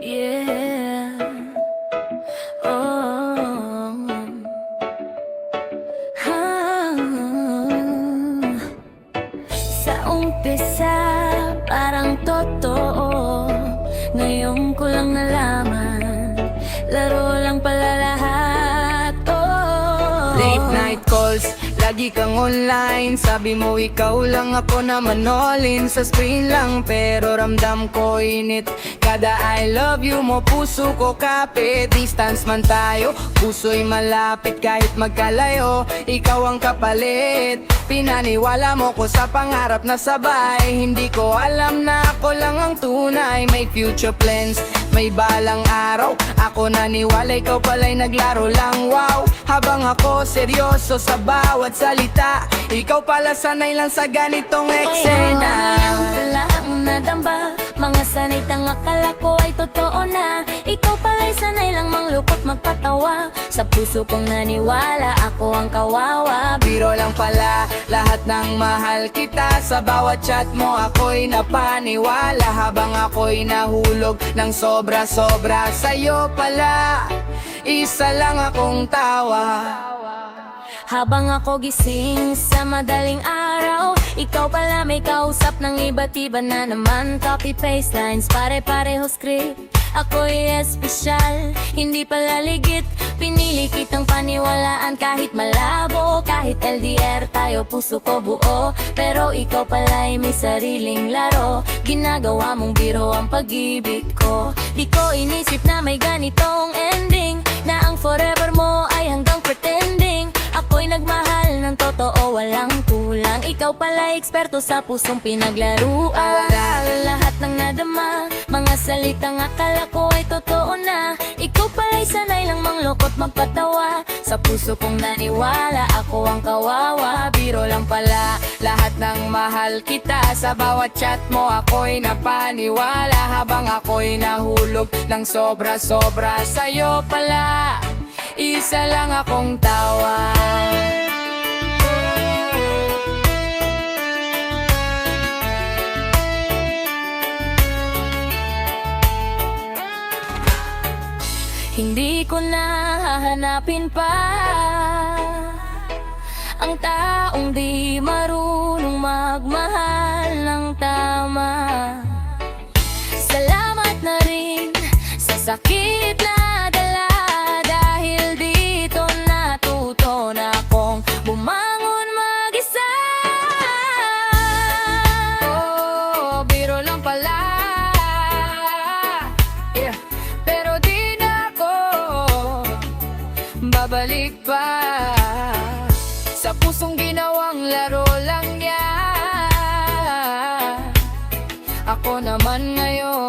Yeah. Oh. Ah. Sa umpisa, parang totoo. Ngayon ko lang nalaman, laro lang pala lahat. Oh. Late night calls, lagi kang online. Sabi mo ikaw lang, ako naman all in. Sa screen lang pero ramdam ko init. Kada I love you mo puso ko kapit. Distance man tayo, puso'y malapit kahit magkalayo. Ikaw ang kapalit, pinaniwala mo ko sa pangarap na sabay. Hindi ko alam na ako lang ang tunay. May future plans, may balang araw. Ako naniwala, ikaw pala'y naglaro lang. Wow, habang ako seryoso sa bawat salita, ikaw pala sanay lang sa ganitong eksena. Wala akong nadamba, mga salitang akala ko ay totoo na. Ikaw pala'y sanay lang manglukot magpatawa. Sa puso kong naniwala, ako ang kawawa. Biro lang pala, lahat ng mahal kita. Sa bawat chat mo ako'y napaniwala. Habang ako'y nahulog ng sobra-sobra, sa'yo pala isa lang akong tawa. Habang ako gising sa madaling araw, ikaw pala may kausap ng iba't iba na naman. Copy-paste lines, pare-pareho script. Ako'y espesyal, hindi pala ligit. Pinili kitang paniwalaan kahit malabo. Kahit LDR tayo, puso ko buo. Pero ikaw pala'y may sariling laro. Ginagawa mong biro ang pag-ibig ko. Di ko inisip na may ganitong ending, na ang forever mo ay hanggang pretending. Ako'y nagmahal ng totoo, walang kulang. Ikaw pala eksperto sa pusong pinaglaruan. Lahat ng nadama, mga salitang akala ko ay totoo na. Ikaw pala'y sanay lang manglokot magpatawa. Sa puso kong naniwala, ako ang kawawa. Biro lang pala, lahat ng mahal kita. Sa bawat chat mo ako'y napaniwala. Habang ako'y nahulog ng sobra-sobra, sa'yo pala isa lang akong tawa. Hindi ko na hahanapin pa ang taong di marunong magmahal ng tama. Salamat na rin sa sakit na dala, dahil dito natuto na akong bumangon mag-isa. Oh, biro lang pala, yeah. Pero di na ako babalik pa sa pusong ginawang laro lang yan. Ako naman ngayon